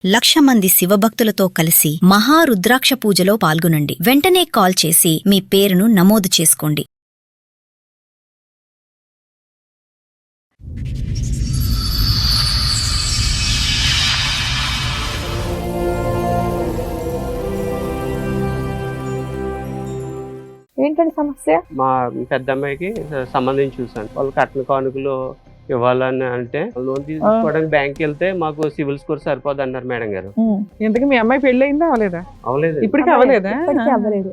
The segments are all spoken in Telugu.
1,00,000 మంది శివభక్తులతో కలిసి మహారుద్రాక్ష పూజలో పాల్గొనండి. వెంటనే కాల్ చేసి మీ పేరును నమోదు చేసుకోండి. ఏంటండి సమస్య? మా పెద్దమ్మాయికి సంబంధించి చూసాను. వాళ్ళు కట్న కానుకలు ఇవ్వాలని అంటే లోన్ తీసుకోవడానికి బ్యాంక్ వెళ్తే మాకు సివిల్ స్కోర్ సరిపోదు అన్నారు మేడం గారు. ఇంతకీ మీ అమ్మాయి పెళ్లి అయిందా అవలేదా? అవలేదు. ఇప్పటికీ అవలేదా? అవ్వలేదు.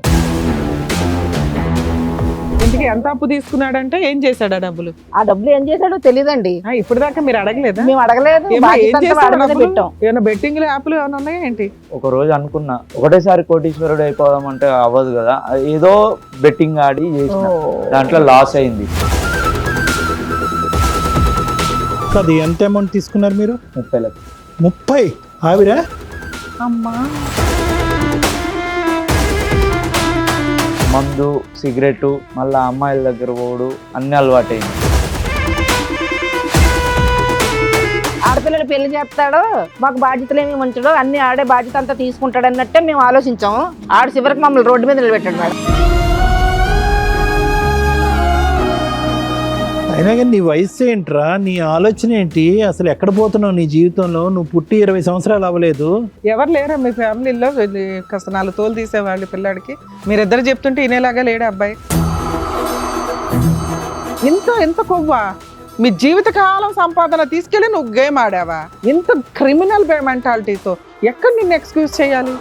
ఇంతకీ ఎంత అప్పు తీసుకున్నాడంటే ఏం చేశాడు ఆ డబ్బులు? ఆ డబ్బులు ఏం చేశాడో తెలియదండి. ఇప్పుడు దాకా మీరు అడగలేదా? మేము అడగలేదు. ఏమైనా బెట్టింగ్ యాప్లు ఏమైనా ఉన్నాయా ఏంటి? ఒక రోజు అనుకున్నా ఒకటేసారి కోటీశ్వరుడు అయిపోదాం అంటే అవ్వదు కదా, ఏదో బెట్టింగ్ ఆడి చేసిన దాంట్లో లాస్ అయింది. అది ఎంత అమౌంట్ తీసుకున్నారు మీరు? 30 లక్షలు. 30? ఆవిడ అమ్మా మందు, సిగరెట్, మళ్ళీ అమ్మాయిల దగ్గర పోడు అన్ని అలవాటైంది. ఆడపిల్లలు పెళ్లి చేస్తాడో మాకు బాధ్యతలు ఏమి ఉంచడో అన్ని ఆడే బాధ్యత అంతా తీసుకుంటాడు అన్నట్టే మేము ఆలోచించాము. ఆడ చివరికి మమ్మల్ని రోడ్డు మీద నిలబెట్టాడు మేడం. అయినా కానీ నీ వయసు ఏంట్రా, నీ ఆలోచన ఏంటి, అసలు ఎక్కడ పోతున్నావు నీ జీవితంలో? నువ్వు పుట్టి 20 సంవత్సరాలు అవ్వలేదు. ఎవరు లేరా మీ ఫ్యామిలీలో కాస్త 4 తోలు తీసేవాళ్ళు పిల్లాడికి? మీరిద్దరు చెప్తుంటే వినేలాగా లేడా అబ్బాయి? ఎంత కొవ్వా? మీ జీవితకాలం సంపాదన తీసుకెళ్ళి నువ్వు గేమ్ ఆడావా? ఇంత క్రిమినల్ మెంటాలిటీతో ఎక్కడ నిన్ను ఎక్స్క్యూజ్ చేయాలి?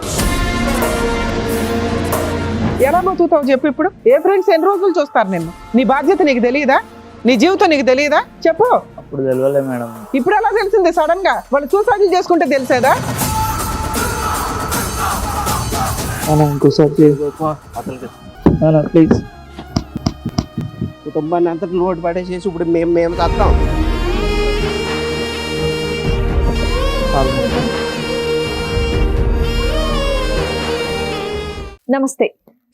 ఎలా బతుకుతావు చెప్పు? ఇప్పుడు ఏ ఫ్రెండ్స్ ఎన్ని రోజులు చూస్తారు నిన్ను? నీ బాధ్యత నీకు తెలియదా? నీ జీవితం నీకు తెలియదా? చెప్పు. అప్పుడు తెలియలే మేడం. ఇప్పుడు ఎలా తెలిసింది సడన్ గా? వాళ్ళు సూసైడ్ చేసుకుంటే తెలిసేదా? ఇంకోసారి ప్లీజ్. కుటుంబాన్ని అంతా లోటు పడేసేసి ఇప్పుడు మేము చేస్తాం. నమస్తే.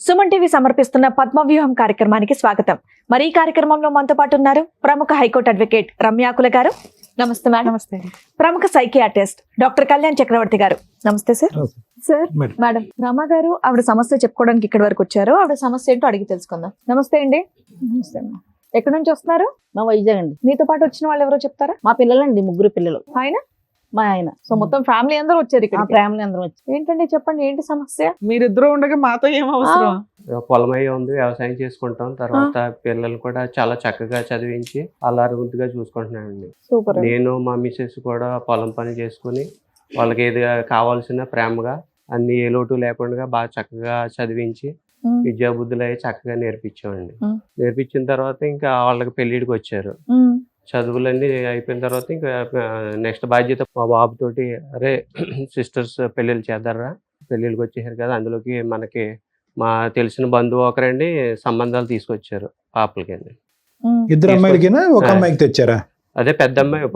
సుమన్ టీవీ సమర్పిస్తున్న పద్మవ్యూహం కార్యక్రమానికి స్వాగతం. మరి ఈ కార్యక్రమంలో మనతో పాటు ఉన్నారు ప్రముఖ హైకోర్టు అడ్వకేట్ రమ్యాకుల గారు. నమస్తే మేడం. నమస్తే. ప్రముఖ సైకియాట్రిస్ట్ డాక్టర్ కళ్యాణ్ చక్రవర్తి గారు. నమస్తే సార్. సార్ మేడం రమ గారు ఆవిడ సమస్య చెప్పుకోవడానికి ఇక్కడి వరకు వచ్చారు. ఆవిడ సమస్య ఏంటో అడిగి తెలుసుకుందాం. నమస్తే అండి. నమస్తే అమ్మా. ఎక్కడి నుంచి వస్తున్నారు? మా వైజాగ్ అండి. మీతో పాటు వచ్చిన వాళ్ళు ఎవరో చెప్తారా? మా పిల్లలండి, 3 పిల్లలు. ఆయన మా ఆయన. సో మొత్తం ఫ్యామిలీ అందరూ వచ్చారు ఇక్కడ. ఫ్యామిలీ అందరం వచ్చి. ఏంటండి చెప్పండి, ఏంటి సమస్య? మీరిద్దరు ఉండగా మాతో ఏం అవసరం? పొలమయ్య ఉంది, వ్యవసాయం చేసుకుంటాం. తర్వాత పిల్లలు కూడా చాలా చక్కగా చదివించి అల్లారుముద్దుగా చూసుకుంటున్నానండి. సూపర్. నేను మా మిసెస్ కూడా పొలం పని చేసుకుని వాళ్ళకి ఏది కావాల్సిన ప్రేమగా అన్ని ఏ లోటు లేకుండా బాగా చక్కగా చదివించి విద్యాబుద్ధులు అవి చక్కగా నేర్పించామండి. నేర్పించిన తర్వాత ఇంకా వాళ్ళకి పెళ్లిడికి వచ్చారు. చదువులన్నీ అయిపోయిన తర్వాత ఇంకా నెక్స్ట్ బాధ్యత మా బాబుతోటి, అరే సిస్టర్స్ పెళ్ళిళ్ళు చేద్దారా, పెళ్ళిళ్ళకి వచ్చేసారు కదా, అందులోకి మనకి మా తెలిసిన బంధువు ఒకరండి సంబంధాలు తీసుకొచ్చారు పాపలకి. ఇద్దరు అమ్మాయిలకినా ఒక అమ్మాయికి తెచ్చారా? అదే పెద్ద అమ్మాయి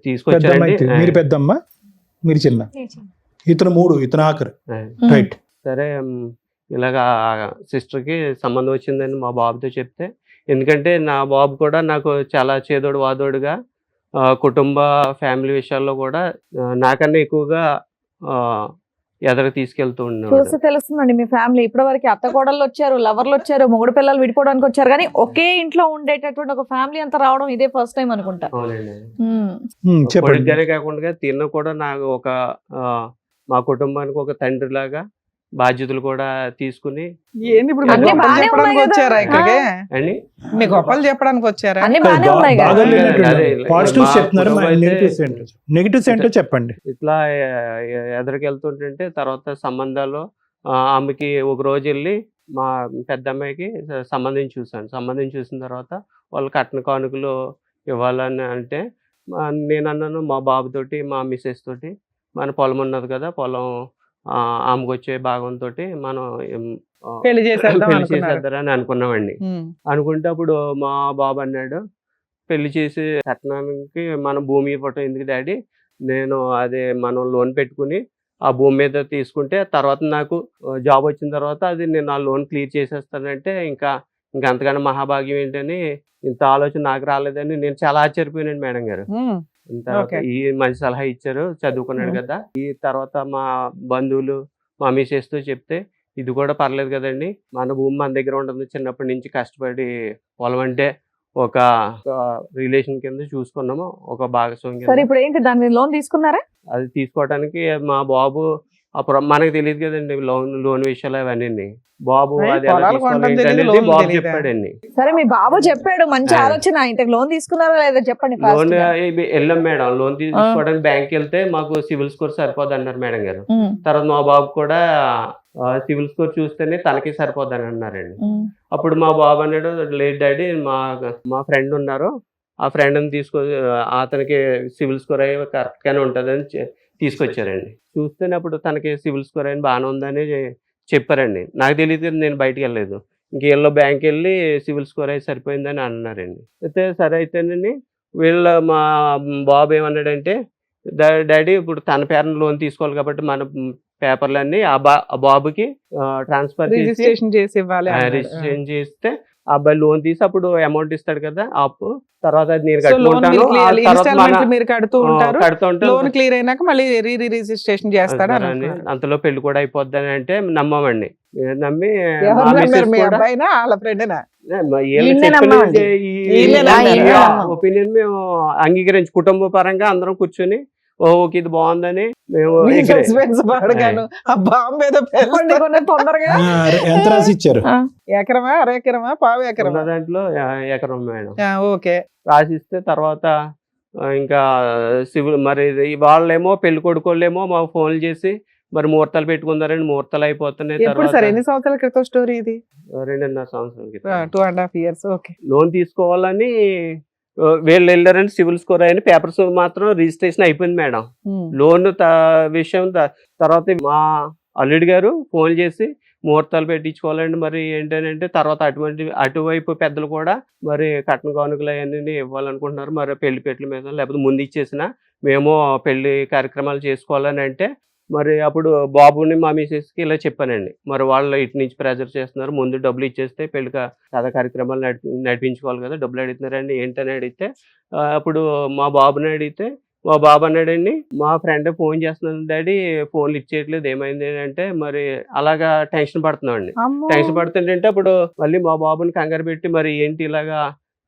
తీసుకొచ్చారండి. మీరు పెద్దమ్మ, మీరు చిన్న, ఇతను 3, ఇతను ఆఖరు. రైట్. సరే ఇలాగా సిస్టర్కి సంబంధం వచ్చిందని మా బాబుతో చెప్తే, ఎందుకంటే నా బాబు కూడా నాకు చాలా చేదోడు వాదోడుగా కుటుంబ ఫ్యామిలీ విషయాల్లో కూడా నాకన్నా ఎక్కువగా ఎదరికి తీసుకెళ్తూ ఉన్నాడు. చూసి తెలుస్తుందండి మీ ఫ్యామిలీ. ఇప్పటి వరకు అత్త కోడళ్ళు వచ్చారు, లవర్లు వచ్చారు, మొగుడు పిల్లలు విడిపోవడానికి వచ్చారు, కానీ ఒకే ఇంట్లో ఉండేటటువంటి ఒక ఫ్యామిలీ అంతా రావడం ఇదే ఫస్ట్ టైం అనుకుంటా. అవునండి. కొడుకుగానే కాకుండా తిన్న కూడా నాకు ఒక మా కుటుంబానికి ఒక తండ్రి లాగా బాధ్యతలు కూడా తీసుకుని. ఏంటి ఇప్పుడు చెప్పడానికి వచ్చారా ఇక్కడికి? అండి మీ గొప్పలు చెప్పడానికి వచ్చారా? నెగిటివ్స్ ఏంటో చెప్పండి. ఇట్లా ఎదరికి వెళ్తుంటే తర్వాత సంబంధాలు ఆమెకి ఒక రోజు వెళ్ళి మా పెద్ద అమ్మాయికి సంబంధం చూసిన తర్వాత వాళ్ళు కట్న కానుకలు ఇవ్వాలని అంటే నేను అన్నాను మా బాబుతోటి, మా మిసెస్ తోటి, మన పొలం ఉన్నది కదా, పొలం ఆమెకు వచ్చే భాగంతో మనం పెళ్లి చేసేద్దారని అనుకున్నామండి. అనుకుంటే అప్పుడు మా బాబు అన్నాడు, పెళ్లి చేసి కట్నానికి మన భూమి ఇవ్వటం ఎందుకు డాడీ, నేను అదే మనం లోన్ పెట్టుకుని ఆ భూమి మీద తీసుకుంటే తర్వాత నాకు జాబ్ వచ్చిన తర్వాత అది నేను ఆ లోన్ క్లియర్ చేసేస్తానంటే ఇంకా అంతకన్నా మహాభాగ్యం ఏంటని ఇంత ఆలోచన నాకు రాలేదని నేను చాలా ఆశ్చర్యపోయానండి మేడం గారు. తర్వాత Okay. ఈ మంచి సలహా ఇచ్చారు, చదువుకున్నాడు కదా. ఈ తర్వాత మా బంధువులు మా మిసెస్తో చెప్తే ఇది కూడా పర్లేదు కదండి, మన భూమి మన దగ్గర ఉంటుంది, చిన్నప్పటి నుంచి కష్టపడి పొలం అంటే ఒక రిలేషన్ కింద చూసుకున్నాము, ఒక భాగస్వామి సరే కింద. ఇప్పుడు ఏంటి దాని లోన్ తీసుకున్నారా? అది తీసుకోవడానికి మా బాబు అప్పుడు మనకు తెలియదు కదండి లోన్ విషయాలు అవన్నీ. బాబు అయ్యి, అది ఎలా పొలాలు తీసుకోవాలి కొనడం ఏంటి తెలీదు, అనేది లోన్లు బాబు తెలీదా? చెప్పాడండి. సరే మీ బాబు చెప్పాడు, మంచి ఆ. ఆలోచన. ఇంతకు లోన్ తీసుకున్నారా లేదా చెప్పండి fast లోన్ గా. వెళ్ళాం మేడం, లోన్ తీసుకోవడానికి బ్యాంక్ వెళ్తే మాకు సివిల్ స్కోర్ సరిపోదు అన్నారు మేడం గారు. తర్వాత మా బాబు కూడా సివిల్ స్కోర్ చూస్తేనే తనకి సరిపోద్దని అన్నారండి. అప్పుడు మా బాబు అన్నాడు, లేదు డాడీ, మా ఫ్రెండ్ ఉన్నారు, ఆ ఫ్రెండ్ని అతనికి సివిల్ స్కోర్ అయ్యి కరెక్ట్గానే ఉంటుందని తీసుకొచ్చారండి. చూస్తేనే అప్పుడు తనకి సివిల్ స్కోర్ అయిన బాగానే ఉందని చెప్పారండి. నాకు తెలియదు కదా, నేను బయటికి వెళ్ళలేదు. ఇంకేళ్ళలో బ్యాంక్ వెళ్ళి సివిల్ స్కోర్ అయి సరిపోయిందని అన్నారండి. అయితే సరే అయితేనండి, మా బాబు ఏమన్నాడంటే, డాడీ ఇప్పుడు తన పేరున లోన్ తీసుకోవాలి కాబట్టి మన పేపర్లన్నీ ఆ బాబుకి ట్రాన్స్ఫర్ చేసి రిజిస్ట్రేషన్ చేసి ఇవ్వాలి అన్నాడు. రిజిస్ట్రేషన్ చేస్తే ఆ అబ్బాయి లోన్ తీసి అప్పుడు అమౌంట్ ఇస్తాడు కదా అప్పు, తర్వాత అది నేను సో లోన్ కట్టుకుంటాను, ఆ తర్వాత ఇన్స్టాల్మెంట్ మీరు కడుతూ ఉంటారు, కడుతూ ఉంటాను. లోన్ క్లియర్ అయినాక మళ్ళీ రిజిస్ట్రేషన్ చేస్తాడు అని అనుకున్నారు. అంతలో పెళ్లి కూడా అయిపోద్దని అంటే నమ్మమండి. నమ్మి ఎవరు మా నమ్మారు? మిస్సెస్ మీ కూడా అబ్బాయినా వాళ్ళ ఫ్రెండేనా? ఈయన్నే నమ్మమండి. ఈయన్నే నమ్మం. ఒపీనియన్ మేము అంగీకరించి కుటుంబ పరంగా అందరం కూర్చొని ఓకే ఇది బాగుందని మేము మీ agree. సస్పెన్స్ పాడగాను ఆ బాంబు ఏదో కొన్ని కొన్ని తొందరగా ఎంత రాసి ఇచ్చారు? ఎకరమా, అర ఎకరమా, పావు ఉన్న ఎకరమా? దాంట్లో ఎకరం మేడం ఓకే. రాసిస్తే తర్వాత ఇంకా సివిల్ మరి వాళ్ళేమో పెళ్లి కొడుకోళ్ళేమో మాకు ఫోన్లు చేసి మరి ముహూర్తాలు పెట్టుకున్నారండి, ముహూర్తాలు అయిపోతున్నాయి. ఎప్పుడు తర్వాత సార్, ఎన్ని సంవత్సరాల క్రితం స్టోరీ ఇది? 2.5 సంవత్సరాల క్రితం 2.5 years. ఓకే. లోన్ తీసుకోవాలని వీళ్ళు వెళ్ళారని సివిల్ స్కోర్ అయిన పేపర్స్ మాత్రం రిజిస్ట్రేషన్ అయిపోయింది మేడం. లోన్ విషయం తర్వాత మా అల్లుడి గారు ఫోన్ చేసి ముహూర్తాలు పెట్టించుకోవాలండి, మరి ఏంటంటే తర్వాత అటువైపు పెద్దలు కూడా మరి కట్న కానుకలు అవన్నీ ఇవ్వాలనుకుంటున్నారు, మరి పెళ్లి పెట్ల మీద లేకపోతే ముందు ఇచ్చేసిన మేము పెళ్లి కార్యక్రమాలు చేసుకోవాలని అంటే, మరి అప్పుడు బాబుని మా మిసెస్కి ఇలా చెప్పానండి. మరి వాళ్ళు ఇటు నుంచి ప్రెజర్ చేస్తున్నారు, ముందు డబ్బులు ఇచ్చేస్తే పెళ్లి కథ కార్యక్రమాలు నడిపించుకోవాలి కదా, డబ్బులు అడుగుతున్నారండి ఏంటని అడిగితే, అప్పుడు మా బాబుని అడిగితే మా బాబు అన్నాడండి, మా ఫ్రెండ్ ఫోన్ చేస్తున్నాను డాడీ, ఫోన్లు ఇచ్చేయట్లేదు, ఏమైంది అంటే మరి అలాగా టెన్షన్ పడుతున్నామండి. టెన్షన్ పడుతుంటే అప్పుడు మళ్ళీ మా బాబుని కంగారు పెట్టి, మరి ఏంటి ఇలాగా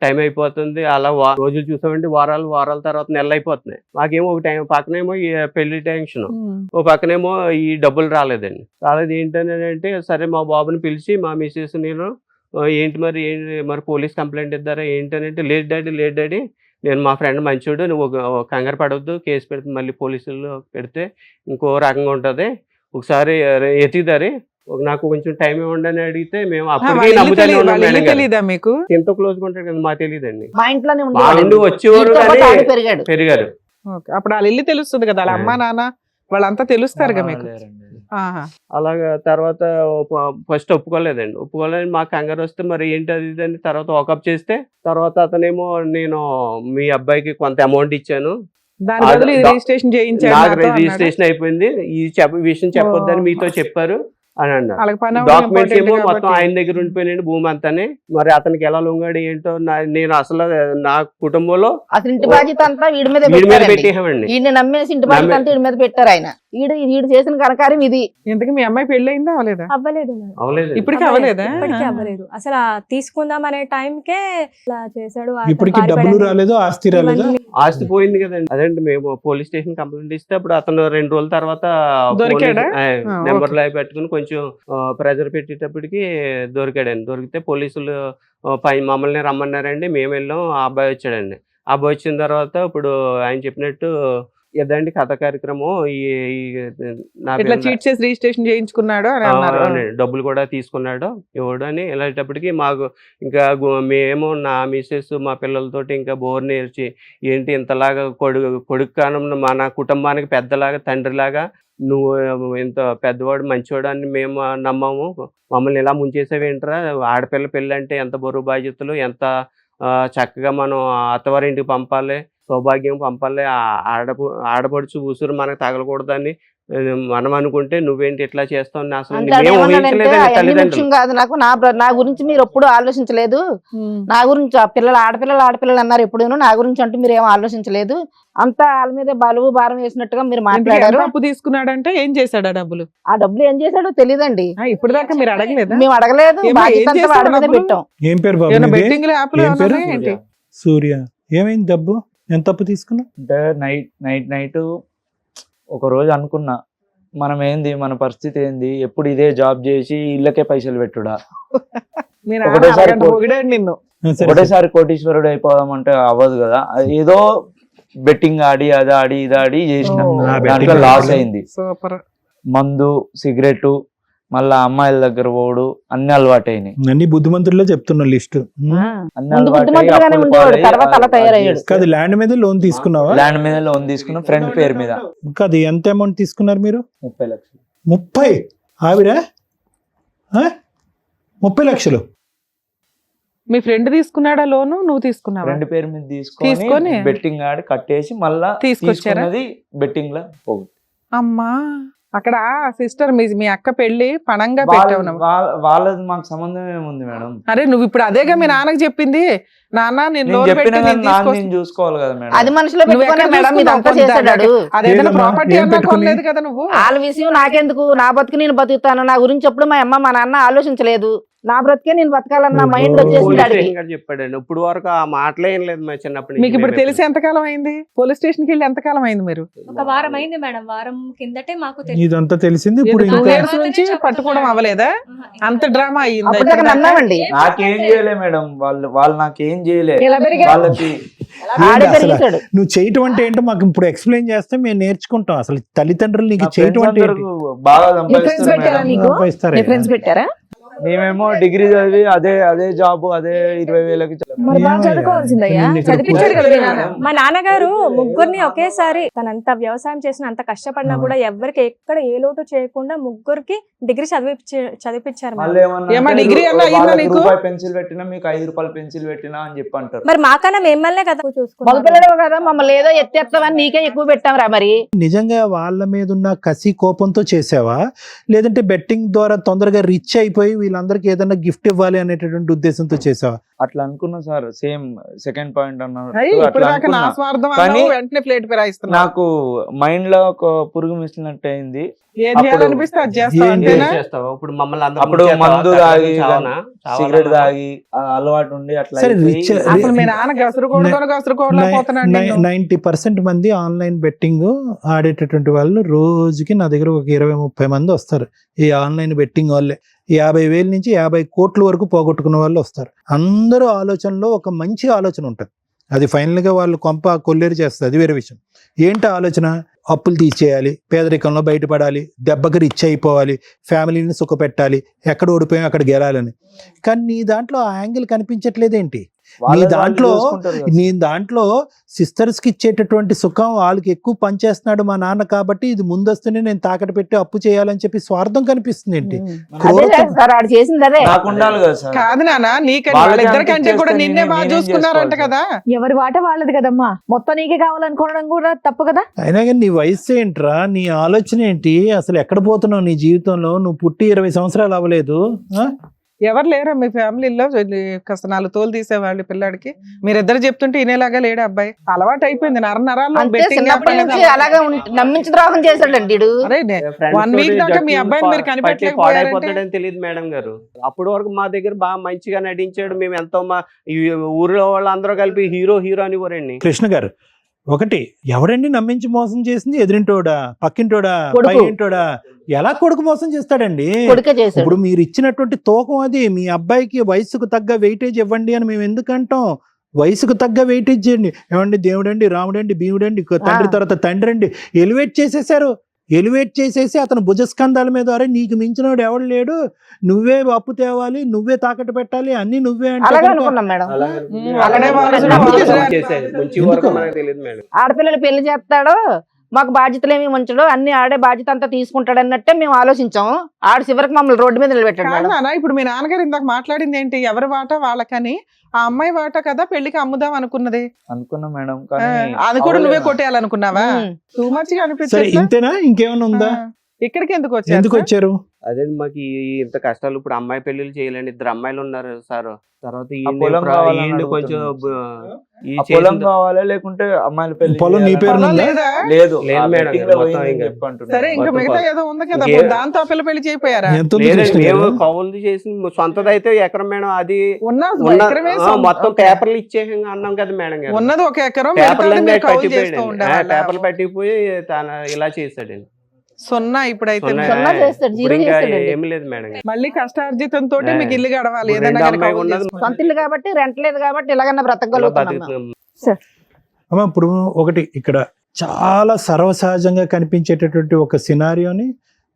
టైం అయిపోతుంది, అలా రోజులు చూసామండి, వారాల తర్వాత నెలలు అయిపోతున్నాయి. మాకేమో ఒక టైం పక్కనేమో ఈ పెళ్లి టెన్షన్, ఓ పక్కనేమో ఈ డబ్బులు రాలేదు ఏంటని అంటే, సరే మా బాబుని పిలిచి మా మిసెస్ నేను ఏంటి మరి పోలీస్ కంప్లైంట్ ఇద్దారా ఏంటనంటే, లేదు డాడీ నేను మా ఫ్రెండ్ మంచోడు, నువ్వు కంగారు పడవద్దు, కేసు పెడితే మళ్ళీ పోలీసులు పెడితే ఇంకో రకంగా ఉంటుంది, ఒకసారి ఎతిదారి నాకు కొంచెం టైం ఇవ్వండి అని అడిగితే మేము అప్పటికే నమ్ముతానే ఉన్నాం మేడం గారు. తెలీదా మీకు? ఎంతో క్లోజ్ గా ఉంటాడు కదా, మాకు తెలియదండి. మా ఇంట్లోనే మా నుండి ఉండేవాడు. వచ్చేవారు వీడితో పాటు కానీ ఆడు పెరిగాడు. పెరిగారు. ఓకే. అప్పుడు వాళ్ళ ఇల్లు తెలుస్తుంది కదా, వాళ్ళ అమ్మా నాన్న వాళ్ళంతా తెలుస్తారుగా మీకు. ఆహా. అలాగా తర్వాత ఫస్ట్ ఒప్పుకోలేదండి. మాకు కంగారు వస్తే మరి ఏంటి అది ఇది అని తర్వాత వాకప్ చేస్తే, తర్వాత అతనేమో నేను మీ అబ్బాయికి కొంత అమౌంట్ ఇచ్చాను, దాని బదులు ఇది రిజిస్ట్రేషన్ చేయించాడు నాకు నాతో అన్నాడా? రిజిస్ట్రేషన్ అయిపోయింది, ఈ విషయం చెప్పొద్దని మీతో చెప్పారు అని అన్నారు. వాళ్ళకి పని అవ్వడం డాక్యుమెంట్స్ important ఏమో మొత్తం కాబట్టి. ఆయన దగ్గర ఉండిపోయినాడు భూమి అంతానే. మరి అతనికి ఎలా లొంగాడు ఏంటో నేను అసలు నా కుటుంబంలో అసలు ఇంటి బాధ్యత అంతా వీడి మీద వీడి మీద పెట్టారండి. పెట్టేసామండి. ఈయన నమ్మేసి ఇంటి బాధ్యత అంతా వీడి మీద పెట్టారు ఆయన. వీడు చేసిన కనకార్యం ఇది. ఇంతకీ మీ అమ్మాయి పెళ్లి అయిందా అవలేదా? అవ్వలేదు మేడం. అవలేదు. ఇప్పటికీ అవలేదా? ఇప్పటికీ అవ్వలేదు. అసలు తీసుకుందాం అనే టైంకే ఇలా చేశాడు. ఇప్పటికి డబ్బులు రాలేదు, ఆస్తి రాలేదు. ఆస్తి పోయింది కదండి. అదండి మేము పోలీస్ స్టేషన్ కంప్లైంట్ ఇస్తే అప్పుడు అతను 2 రోజుల తర్వాత దొరికాడా? నెంబర్ లో పెట్టుకుని కొంచెం ప్రెజర్ పెట్టేటప్పటికి దొరికాడండి. దొరికితే పోలీసులు మమ్మల్ని రమ్మన్నారండి, మేము వెళ్ళాం. ఆ అబ్బాయి వచ్చాడండి. ఆ అబ్బాయి వచ్చిన తర్వాత ఇప్పుడు ఆయన చెప్పినట్టు ఏదండి కథ కార్యక్రమం ఇట్లా చీట్ చేసి రిజిస్ట్రేషన్ చేయించుకున్నాడు అని అన్నారు. డబ్బులు కూడా తీసుకున్నాడు ఇవ్వడు అని. వెళ్ళేటప్పటికి మాకు ఇంకా మేము నా మిసెస్ మా పిల్లలతోటి ఇంకా బోర్ నేర్చి ఏంటి ఇంతలాగా కొడుకు కానం మన కుటుంబానికి పెద్దలాగా తండ్రిలాగా నువ్వు ఇంత పెద్దవాడు మంచివాడు అని మేము నమ్మాము, మమ్మల్ని ఇలా ముంచేసావేంట్రా, ఆడపిల్ల పెళ్ళి అంటే ఎంత బరువు బాధ్యతలు, ఎంత చక్కగా మనం అత్తవారింటికి పంపాలి, సౌభాగ్యం పంపాలి, ఆడపడుచు ఉసురు మనకు తగలకూడదని మనం అనుకుంటే నువ్వేంటి ఇట్లా చేస్తావు అసలు అంటే మేము ఏమన్నాడంటే ఊహించలేదండి అవన్నీ తల్లిదండ్రులు. ముఖ్యం కాదు నాకు, నా గురించి మీరు ఎప్పుడు ఆలోచించలేదు, నా గురించి ఆ ఆడపిల్లలు అన్నారు ఎప్పుడూ, నా గురించి అంటూ మీరు ఏం ఆలోచించలేదు, అంతా వాళ్ళ మీద బలువు భారం వేసినట్టుగా మీరు మాట్లాడారు. అప్పు తీసుకున్నాడంటే ఏం చేశాడు ఆ డబ్బులు? ఆ డబ్బులు ఏం చేశాడో తెలియదండి, ఇప్పుడు దాకా మీరు అడగలేదా? మేము అడగలేదు, ఏమ్మా, బాధ్యత ఏం అంతా చేశాడు వాడి మీద డబ్బులు? పెట్టాం. ఏం పేరు బాబు ఏమైనా నీది? బెట్టింగ్ యాప్లు ఏం పేరు? ఏంటి? సూర్య. ఏమైంది డబ్బు? ఎంత అప్పు తీసుకున్నావు? అంటే నైట్ ఒక రోజు అనుకున్నా, మనం ఏంది, మన పరిస్థితి ఏంది, ఎప్పుడు ఇదే జాబ్ చేసి ఇళ్ళకే పైసలు పెట్టుడా, మీ నాన్న ఒకటేసారి అరగంట పొగిడాడు నిన్ను. ఒకటేసారి కోటీశ్వరుడు అయిపోదాం అంటే అవ్వదు కదా. అది ఏదో బెట్టింగ్ ఆడి అది ఆడి ఇది ఆడి చేసిన, దాంట్లో లాస్ అయింది. సూపర్. మందు, సిగరెట్, మళ్ళా అమ్మాయిల దగ్గర పోడు, అన్ని అలవాటు అయినాయి. అన్ని బుద్ధిమంతుల్లో చెప్తున్నా లిస్ట్. అన్ని ముందు బుద్ధిమంతుడుగానే ఉండేవాడు, తర్వాత అలా తయారయ్యాడు. కాదు, ల్యాండ్ మీద లోన్ తీసుకున్నావా? ల్యాండ్ మీద లోన్ తీసుకున్న, ఫ్రెండ్ పేరు మీద. కాదు, ఎంత అమౌంట్ తీసుకున్నారు మీరు? 30 లక్షలు. 30? ఆవిడ 30 లక్షలు? మీ ఫ్రెండ్ తీసుకున్నాడా లోను, నువ్వు తీసుకున్నావా? ఫ్రెండ్ పేరు మీద తీసుకొని తీసుకొని బెట్టింగ్ ఆడి కట్టేసి మళ్ళా తీసుకొచ్చారా? తీసుకున్నది బెట్టింగ్ లా పోగు. అమ్మా, అక్కడ సిస్టర్ మీ అక్క పెళ్లి పణంగా పెట్టావు నువ్వు. వాళ్ళది మాకు సంబంధం ఏముంది మేడం? అరే నువ్వు ఇప్పుడు అదేగా మీ నాన్నకి చెప్పింది, నాన్న నేను నేను లోన్ చెప్పిన పెట్టి కానీ నేను నాన్న తీసుకొస్తా. నేను చూసుకోవాలి కదా మేడం. అది మనసులో నువ్వు పెట్టుకునే ఎక్కడ మేడం ఇదంతా చూసుకున్నావు? చేశాడు. అదేదైనా ఏదమ్మా? ప్రాపర్టీ ఏం అన్నా పెట్టుకుని? కొనలేదు కదా నువ్వు. వాళ్ళ విషయం నాకెందుకు, నా బతుకు నేను బతుకుతాను, నా గురించి ఎప్పుడు మా అమ్మ మా నాన్న ఆలోచించలేదు, నా బ్రతికే నేను బతకాలన్న మైండ్ వచ్చేసింది పోలీస్ అడిగి. స్టేషన్ గారు చెప్పాడండి, ఇప్పుడు వరకు ఆ మాటలే ఏం లేదు మా చిన్నప్పటి మీకు ఇప్పుడు నుంచి. తెలిసి ఎంతకాలం అయింది? పోలీస్ స్టేషన్కి వెళ్ళి ఎంతకాలం అయింది మీరు? ఒక వారం అయింది మేడం, వారం కిందటే మాకు తెలిసింది. ఇదంతా తెలిసింది ఇప్పుడు. ఇది 2 ఇంకా years నుంచి పట్టుకోవడం అవ్వలేదా? అంత డ్రామా అయ్యింది. అప్పటిదాకా నమ్మామండి, నాకేం చేయలే మేడం, వాళ్ళు నాకేం చేయలే. ఎలా పెరిగారు? వాళ్ళకి ఆడే అసలు పెరిగేశాడు. నువ్వు చేయటం అంటే ఏంటో మాకు ఇప్పుడు ఎక్స్ప్లెయిన్ చేస్తే మేము నేర్చుకుంటాం. అసలు తల్లిదండ్రులు నీకు నా చేయటం friends అంటే ఏంటి? అందరూ బాగా ఫ్రెండ్స్ సంపాదిస్తారు పెట్టారా మేడం. నీకు? సంపాదిస్తారా? నీ ఫ్రెండ్స్ పెట్టారా? మేమేమో డిగ్రీ చదివి అదే జాబ్ అదే 20,000కి మరి బాగా ఏమయ్యా? చదువుకోవాల్సిందయ్యా, నేను ఇక్కడ చదివించాడు కదా మీ నాన్న. మా నాన్నగారు ముగ్గురిని ఒకేసారి తనంత వ్యవసాయం చేసిన అంత కష్టపడినా కూడా ఎవరికి ఎక్కడ ఏ లోటు చేయకుండా ముగ్గురికి డిగ్రీ చదివిపించారు మళ్ళీ మేడం. ఏమన్నా ఏమ్మా, అంటే డిగ్రీ అన్నా అయిందా వాళ్ళకి నీకు? రూపాయి పెన్సిల్ పెట్టినా మీకు 5 రూపాయల పెన్సిల్ పెట్టినా అని చెప్పి అంటారు. మరి మాకన్నా మిమ్మల్నే కదా చూసుకున్నాం. మగపిల్లడు కదా, మమ్మల్ని ఏదో ఎత్తేస్తామని నీకే ఎక్కువ పెట్టాం రా. మరి నిజంగా వాళ్ళ మీద ఉన్న కసి కోపంతో చేసావా, లేదంటే బెట్టింగ్ ద్వారా తొందరగా రిచ్ అయిపోయి వీళ్ళందరికీ ఏదైనా గిఫ్ట్ ఇవ్వాలి అనేటటువంటి ఉద్దేశంతో చేసావా? అట్లా అనుకున్నా సార్, సేమ్ సెకండ్ పాయింట్ అన్నారు. అయ్యి, ఇప్పుడు అట్లా దాకా నా అనుకున్నా. స్వార్థం కానీ అన్నావు, వెంటనే ప్లేట్ ఫిరాయిస్తున్నా. నాకు మైండ్ లో ఒక పురుగు మిసిలినట్టు అయింది. ఏం చేయాలనిపిస్తే అది చేస్తావు, ఏంటి? అంతేనా? చేస్తావా? ఇప్పుడు మమ్మల్ని అందరూ అప్పుడు ముంచేస్తావా? మందు తగ్గదు, తాగి చావనా? సిగరెట్ చావాలా? తాగి ఆ అలవాటు ఉండి అట్లా సరే, అయిపోయి రిచ్- అసలు మీ నాన్న గసరుకోవడం పోతున్నాడు నిన్ను. 90% మంది ఆన్లైన్ బెట్టింగ్ ఆడేటటువంటి వాళ్ళు రోజుకి నా దగ్గర ఒక 20-30 మంది వస్తారు. ఈ ఆన్లైన్ బెట్టింగ్ వాళ్ళే 50,000 నుంచి 50 కోట్ల వరకు పోగొట్టుకున్న వాళ్ళు వస్తారు. అందరూ ఆలోచనలో ఒక మంచి ఆలోచన ఉంటుంది, అది ఫైనల్గా వాళ్ళు కొంప కొల్లేరు చేస్తుంది, అది వేరే విషయం. ఏంటి ఆలోచన? అప్పులు తీసేయాలి, పేదరికంలో బయటపడాలి, దెబ్బకి రిచ్ అయిపోవాలి, ఫ్యామిలీని సుఖపెట్టాలి, ఎక్కడ ఓడిపోయాం అక్కడ గెలాలని. కానీ నీ దాంట్లో ఆ యాంగిల్ కనిపించట్లేదేంటి? వాళ్ళ నీ దాంట్లో చూసుకుంటారు కదా. నీ దాంట్లో సిస్టర్స్ కి ఇచ్చేటటువంటి సుఖం వాళ్ళకి ఎక్కువ పనిచేస్తున్నాడు మా నాన్న, కాబట్టి ఇది ముందస్తునే నేను తాకట్టు పెట్టి అప్పు చేయాలని చెప్పి స్వార్థం కనిపిస్తుంది ఏంటి? అదే సార్ ఆడు చేసింది అదే. నాకు ఉండాలి కదా సార్. కాదు నాన్న, నీకంటే వాళ్ళకి వాళ్ళిద్దరికంటే కూడా అనిపించేస్తే నిన్నే బాగా నేనేం చూసుకున్నారంట చేసుకోవాలి కదా. ఎవరి వాట వాళ్ళది కదమ్మా, మొత్తం నీకే కావాలనుకోవడం కూడా తప్పు కదా. అయినా కానీ నీ వయసు ఏంట్రా, నీ ఆలోచన ఏంటి, అసలు ఎక్కడ పోతున్నావు నీ జీవితంలో? నువ్వు పుట్టి 20 సంవత్సరాలు అవ్వలేదు. ఎవరు లేరా మీ ఫ్యామిలీలో కాస్త 4 తోలు తీసేవాళ్ళు పిల్లాడికి? మీరిద్దరు చెప్తుంటే ఇనేలాగా లేడు అబ్బాయి, అలవాటు అయిపోయింది నరాల్లో అంతే, బెట్టింగ్. చిన్నప్పటి నుంచి అలాగే నమ్మించి ద్రోహం చేశాడండి వీడు. అరే ఫ్రెండ్స్ 1 వీక్ తోటి దాకా మీ జట్టు అబ్బాయిని మీరు పట్టి కనిపెట్టలేకపోయారంటే పాడైపోతాడని తెలియదు మేడం గారు. అప్పటి వరకు మా దగ్గర బాగా మంచిగా నటించాడు, మేము ఎంతో మా ఈ ఊర్లో వాళ్ళందరూ కలిపి హీరో అని ఊరండి. కృష్ణ గారు, ఒకటి, ఎవడండి నమ్మించి మోసం చేసింది? ఎదురింటోడా, పక్కింటోడా, కొడుకు. పైంటోడా? ఎలా కొడుకు మోసం చేస్తాడండి? కొడుకే చేశాడు. ఇప్పుడు మీరు ఇచ్చినటువంటి తూకం అది, మీ అబ్బాయికి వయసుకు తగ్గ వెయిటేజ్ ఇవ్వండి అని మేము ఎందుకంటాం? వయసుకు తగ్గ వెయిటేజ్ చేయండి. ఏమండి, దేవుడండి, రాముడండి, భీముడండి, తండ్రి తర్వాత తండ్రి అండి, ఎలివేట్ చేసేసారు. ఎలివేట్ చేసేసి అతను భుజస్కంధాల మీద, అరే నీకు మించినోడు ఎవడు లేడు, నువ్వే అప్పు తేవాలి, నువ్వే తాకట్టు పెట్టాలి, అన్ని నువ్వే అంటే అలాగే కనుక అనుకున్నాం మేడం. అలాగే వాళ్ళు ఎందుకు? చేసేది మంచి వరకు మనకు తెలియదు మేడం. ఆడపిల్లలు పెళ్లి చేస్తాడు, మాకు బాధ్యతలు ఏమి ఉంచడు, అన్ని ఆడే బాధ్యత అంతా తీసుకుంటాడు అన్నట్టే మేము ఆలోచించాము. ఆడు చివరికి మమ్మల్ని రోడ్డు మీద నిలబెట్టాడు కాదు మేడం. నాన్న, ఇప్పుడు మీ నాన్నగారు ఇందాక మాట్లాడింది ఏంటి, ఎవరి వాటా వాళ్ళకని. ఆ అమ్మాయి వాటా కదా పెళ్లికి అమ్ముదాం అనుకున్నది. అనుకున్నా మేడం, ఆ, కానీ అది కూడా నువ్వే అవ్వలేదు. కొట్టేయాలనుకున్నావా? ఉమ్. టూ మచ్ గా సరే అనిపించట్లా? ఇంతేనా, ఇంకేమైనా ఉందా? ఇక్కడికి ఎందుకు ఎందుకు వచ్చారు? వచ్చారు? అదే మాకు ఇంత కష్టాలు. ఇప్పుడు అమ్మాయి పెళ్లిళ్ళు చేయాలండి, 2 అమ్మాయిలు ఉన్నారు సార్. తర్వాత పొలం కావాలని ఈయన్ని కొంచెం అడుగుతున్నాను. ఈ ఆ పొలం చేసిన- కావాలా లేకుంటే అమ్మాయిల పెళ్లి పొలం నీ చేయాలా? పేరున పొలం ఉందా? లేదా? లేదు, లేదు ఆ మేడం, betting లో మొత్తం పోయిందని ఇంకా. చెప్పి అంటున్నా. సరే, ఇంకా మొత్తం మిగతా ఏదో ఉంది కదా, ఇంకే- దాంతో ఆ పిల్ల పెళ్లి చేయిపోయారా? ఎంత ఉంది లేదండి, కృష్ణ మేము గారు? కౌలు చేసి సొంతది అయితే ఎకరం మేడం. అది ఉన్నది ఉన్న ఎకరమే మొత్తం ఓకే. పేపర్లు ఇచ్చేసి అన్నాం కదా మేడం గారు. ఉన్నది ఒక ఎకరం, పేపర్లు మిగతాది మీరు కౌలు చేస్తూ పట్టిపోయాడు, ఉండేవాళ్ళ? పేపర్లు పట్టిపోయి తన ఇలా చేశాడండి. సున్నా ఇప్పుడైతే సున్నా. మీరు. సున్నా చేస్తాడు, ఇప్పుడు జీరో ఇంకా చేస్తాడండి. ఏమీ లేదు మేడం గారు. మళ్ళీ కష్టార్జితంతో ఏ. మీకు ఇల్లు గడవాలి, ఇప్పుడు ఏదైనా రెండు కానీ అమ్మాయి కౌలు ఉన్నది. చేసుకోవాలి. సొంత ఇల్లు కాబట్టి రెంట్ లేదు కాబట్టి ఇలాగన్నా ఇలా బ్రతకగలుగుతున్నాం మేము. బతుకుతున్నాం. అమ్మ ఇప్పుడు ఒకటి ఇక్కడ చాలా సర్వసహజంగా కనిపించేటటువంటి ఒక సినారియోని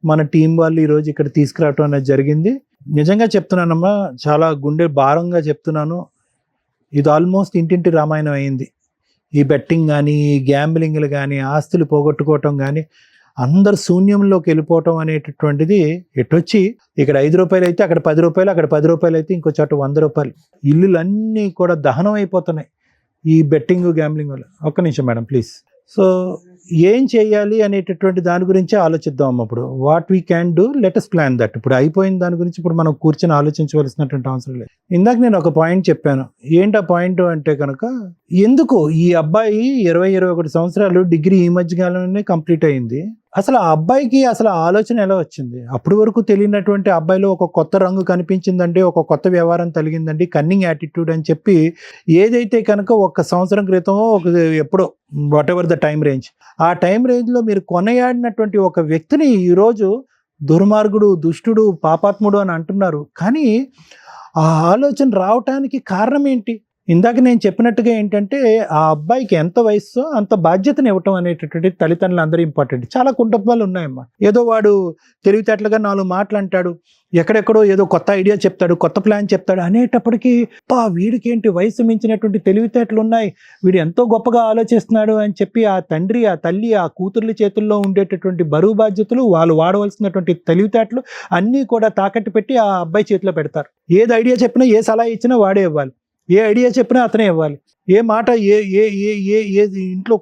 మన టీం వాళ్ళు ఈరోజు ఇక్కడ తీసుకురావటం అనేది జరిగింది. నిజంగా చెప్తున్నానమ్మా, చాలా గుండె భారంగా చెప్తున్నాను. ఇది ఆల్మోస్ట్ ఇంటింటి రామాయణం అయింది. ఈ బెట్టింగ్ కానీ, ఈ గ్యాంబ్లింగ్లు కానీ, ఆస్తులు పోగొట్టుకోవటం కానీ, అందరు శూన్యంలోకి వెళ్ళిపోవటం అనేటటువంటిది ఎటొచ్చి ఇక్కడ 5 రూపాయలు అయితే అక్కడ 10 రూపాయలు, అక్కడ 10 రూపాయలు అయితే ఇంకో చోట 100 రూపాయలు. ఇల్లులన్నీ కూడా దహనం అయిపోతున్నాయి ఈ బెట్టింగ్ గ్యాంబ్లింగ్ వల్ల. ఒక్క నిమిషం మేడం ప్లీజ్. సో ఏం చేయాలి అనేటటువంటి దాని గురించి ఆలోచిద్దాం అమ్మ. ఇప్పుడు what we can do, let us plan that. ఇప్పుడు అయిపోయిన దాని గురించి ఇప్పుడు మనం కూర్చొని ఆలోచించవలసినటువంటి అవసరం లేదు. ఇందాక నేను ఒక పాయింట్ చెప్పాను. ఏంటి ఆ పాయింట్ అంటే కనుక, ఎందుకు ఈ అబ్బాయి 20-21 సంవత్సరాలు డిగ్రీ ఈ మధ్యకాలంలోనే కంప్లీట్ అయింది. అసలు ఆ అబ్బాయికి అసలు ఆలోచన ఎలా వచ్చింది? అప్పటి వరకు తెలియనటువంటి అబ్బాయిలో ఒక కొత్త రంగు కనిపించిందండి, ఒక కొత్త వ్యవహారం కలిగిందండి, కన్నింగ్ యాటిట్యూడ్ అని చెప్పి ఏదైతే కనుక 1 సంవత్సరం క్రితం ఎప్పుడో what ever the time range, ఆ టైం రేంజ్లో మీరు కొనయాడినటువంటి ఒక వ్యక్తిని ఈరోజు దుర్మార్గుడు, దుష్టుడు, పాపాత్ముడు అని అంటున్నారు. కానీ ఆ ఆలోచన రావటానికి కారణం ఏంటి? ఇందాక నేను చెప్పినట్టుగా ఏంటంటే, ఆ అబ్బాయికి ఎంత వయస్సో అంత బాధ్యతను ఇవ్వటం అనేటటువంటి తల్లిదండ్రులు అందరూ ఇంపార్టెంట్. చాలా కుటుంబాలు ఉన్నాయమ్మా. ఏదో వాడు తెలివితేటలుగా 4 మాటలు అంటాడు, ఎక్కడెక్కడో ఏదో కొత్త ఐడియా చెప్తాడు, కొత్త ప్లాన్ చెప్తాడు అనేటప్పటికీ వీడికేంటి వయసు మించినటువంటి తెలివితేటలు ఉన్నాయి, వీడు ఎంతో గొప్పగా ఆలోచిస్తున్నాడు అని చెప్పి ఆ తండ్రి, ఆ తల్లి, ఆ కూతుర్ల చేతుల్లో ఉండేటటువంటి బరువు బాధ్యతలు, వాళ్ళు వాడవలసినటువంటి తెలివితేటలు అన్నీ కూడా తాకట్టు పెట్టి ఆ అబ్బాయి చేతిలో పెడతారు. ఏది ఐడియా చెప్పినా, ఏ సలహా ఇచ్చినా వాడే ఇవ్వాలి, ఏ ఐడియా చెప్పినా అతనే ఇవ్వాలి, ఏ మాట ఏ ఏ ఏ ఏ ఏ ఇంట్లో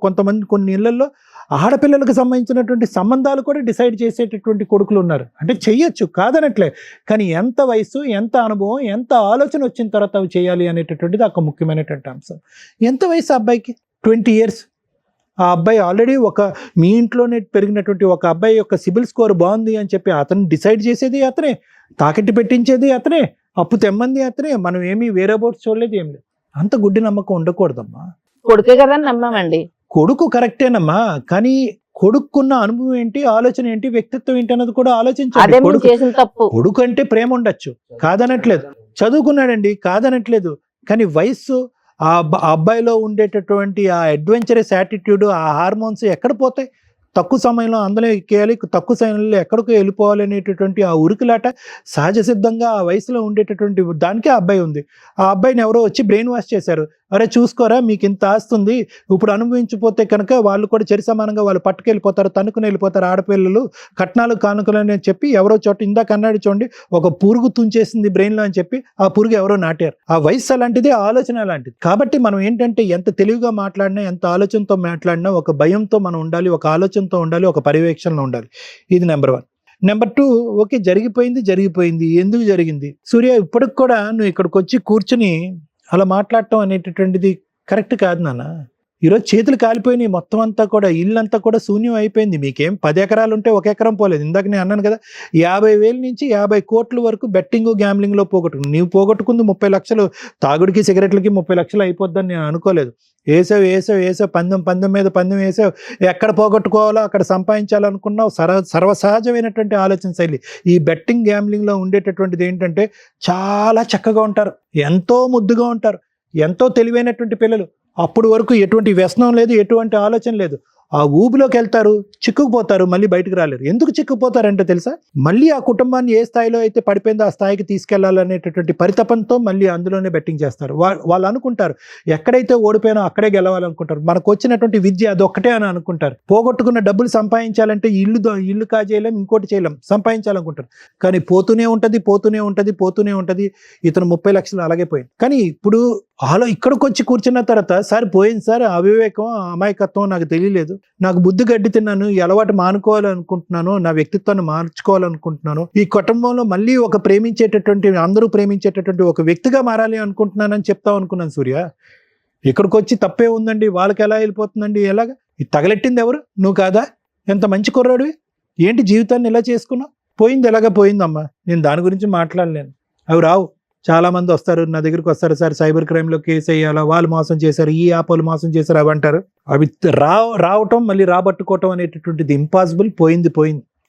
కొన్ని ఇళ్లలో ఆడపిల్లలకు సంబంధించినటువంటి సంబంధాలు కూడా డిసైడ్ చేసేటటువంటి కొడుకులు ఉన్నారు. అంటే చెయ్యొచ్చు, కాదనట్లే, కానీ ఎంత వయసు, ఎంత అనుభవం, ఎంత ఆలోచన వచ్చిన తర్వాత అవి చేయాలి అనేటటువంటిది ఒక ముఖ్యమైనటువంటి అంశం. ఎంత వయసు అబ్బాయికి? 20 years. ఆ అబ్బాయి ఆల్రెడీ మీ ఇంట్లోనే పెరిగినటువంటి ఒక అబ్బాయి యొక్క సిబిల్ స్కోర్ బాగుంది అని చెప్పి అతను డిసైడ్ చేసేది అతనే, తాకట్టు పెట్టించేది అతనే, అప్పు తెమ్మంది అతనే. మనం ఏమీ వేరే బోర్డ్స్ చూడలేదు, ఏం లేదు. అంత గుడ్డి నమ్మకం ఉండకూడదమ్మా. కొడుకే కదా అని నమ్మామండి. కొడుకు కరెక్టేనమ్మా, కానీ కొడుకున్న అనుభవం ఏంటి, ఆలోచన ఏంటి, వ్యక్తిత్వం ఏంటి అన్నది కూడా అదే ఆలోచించాలి. మేము కొడుకు చేసిన తప్పు. కొడుకు అంటే ప్రేమ ఉండొచ్చు, కాదనట్లేదు, చదువుకున్నాడండి, కాదనట్లేదు, కానీ వయస్సు, ఆ అబ్బాయిలో ఉండేటటువంటి ఆ అడ్వెంచరస్ యాటిట్యూడ్, ఆ హార్మోన్స్ ఎక్కడ పోతాయి? తక్కువ సమయంలో అందులో ఎక్కేయాలి, తక్కువ సమయంలో ఎక్కడికో వెళ్ళిపోవాలి అనేటటువంటి ఆ ఉరుకులాట సహజ సిద్ధంగా ఆ వయసులో ఉండేటటువంటి దానికే ఆ అబ్బాయి ఉంది. ఆ అబ్బాయిని ఎవరో వచ్చి బ్రెయిన్ వాష్ చేశారు. అరే చూసుకోరా, మీకు ఇంత ఆస్తుంది, ఇప్పుడు అనుభవించిపోతే కనుక వాళ్ళు కూడా చరి సమానంగా వాళ్ళు పట్టుకెళ్ళిపోతారు, తనుకుని వెళ్ళిపోతారు ఆడపిల్లలు, కట్నాలు కానుకలు అని చెప్పి ఎవరో చోట ఇందాక అన్నాడు చూడండి, ఒక పురుగు తుంచేసింది బ్రెయిన్లో అని చెప్పి ఆ పురుగు ఎవరో నాటారు. ఆ వయసు అలాంటిది, ఆ ఆలోచన అలాంటిది. కాబట్టి మనం ఏంటంటే ఎంత తెలివిగా మాట్లాడినా, ఎంత ఆలోచనతో మాట్లాడినా ఒక భయంతో మనం ఉండాలి, ఒక ఆలోచనతో ఉండాలి, ఒక పర్యవేక్షణలో ఉండాలి. ఇది నెంబర్ 1. నెంబర్ 2, ఓకే జరిగిపోయింది, ఎందుకు జరిగింది? సూర్య, ఇప్పటికి కూడా నువ్వు ఇక్కడికి వచ్చి కూర్చుని అలా మాట్లాడటం అనేటటువంటిది కరెక్ట్ కాదు నాన్న. ఈరోజు చేతులు కాలిపోయినాయి, మొత్తం అంతా కూడా ఇల్లంతా కూడా శూన్యం అయిపోయింది. మీకేం 10 ఎకరాలు ఉంటే 1 ఎకరం పోలేదు. ఇందాక నేను అన్నాను కదా, 50,000 నుంచి 50 కోట్ల వరకు బెట్టింగ్ గ్యాంబ్లింగ్లో పోగొట్టుకుని, నీవు పోగొట్టుకుంది 30 లక్షలు, తాగుడికి సిగరెట్లకి 30 లక్షలు అయిపోద్దని నేను అనుకోలేదు. వేసావు పందెం మీద పందెం వేసావు, ఎక్కడ పోగొట్టుకోవాలో అక్కడ సంపాదించాలనుకున్నావు. సర్వసహజమైనటువంటి ఆలోచన శైలి. ఈ బెట్టింగ్ గ్యాంబ్లింగ్లో ఉండేటటువంటిది ఏంటంటే చాలా చక్కగా ఉంటారు, ఎంతో ముద్దుగా ఉంటారు, ఎంతో తెలివైనటువంటి పిల్లలు. అప్పుడు వరకు ఎటువంటి వ్యసనం లేదు, ఎటువంటి ఆలోచన లేదు. ఆ ఊబిలోకి వెళ్తారు, చిక్కుకుపోతారు, మళ్ళీ బయటకు రాలేరు. ఎందుకు చిక్కుకుపోతారంటే తెలుసా, మళ్ళీ ఆ కుటుంబాన్ని ఏ స్థాయిలో అయితే పడిపోయిందో ఆ స్థాయికి తీసుకెళ్లాలనేటటువంటి పరితపంతో మళ్ళీ అందులోనే బెట్టింగ్ చేస్తారు. వాళ్ళు అనుకుంటారు ఎక్కడైతే ఓడిపోయినా అక్కడే గెలవాలనుకుంటారు. మనకు వచ్చినటువంటి విద్య అదొక్కటే అని అనుకుంటారు. పోగొట్టుకున్న డబ్బులు సంపాదించాలంటే ఇల్లు కాజేయలేం, ఇంకోటి చేయలేం, సంపాదించాలనుకుంటారు. కానీ పోతూనే ఉంటది. ఇతను 30 లక్షలు అలాగే పోయింది. కానీ ఇప్పుడు ఇక్కడికి వచ్చి కూర్చున్న తర్వాత సార్ పోయింది సార్, అవివేకం అమాయకత్వం నాకు తెలియలేదు, నాకు బుద్ధి గడ్డి తిన్నాను, ఈ అలవాటు మానుకోవాలనుకుంటున్నాను, నా వ్యక్తిత్వాన్ని మార్చుకోవాలనుకుంటున్నాను, ఈ కుటుంబంలో మళ్ళీ అందరూ ప్రేమించేటటువంటి ఒక వ్యక్తిగా మారాలి అనుకుంటున్నానని చెప్తాం అనుకున్నాను. సూర్య, ఇక్కడికి వచ్చి తప్పే ఉందండి, వాళ్ళకి ఎలా వెళ్ళిపోతుందండి, ఎలాగా? ఇది తగలెట్టింది ఎవరు? నువ్వు కాదా? ఎంత మంచి కుర్రాడివి, ఏంటి జీవితాన్ని ఇలా చేసుకున్నావు? పోయింది ఎలాగా పోయిందమ్మా, నేను దాని గురించి మాట్లాడలేను. అవి రావు. చాలా మంది వస్తారు నా దగ్గరికి వస్తారు, సార్ సైబర్ క్రైమ్ లో కేసు వేయాలా, వాళ్ళు మోసం చేశారు, ఈ యాప్ వాళ్ళు మోసం చేశారు, అవి అంటారు. అవి రావటం మళ్ళీ రాబట్టుకోవటం అనేటటువంటిది ఇంపాసిబుల్. పోయింది.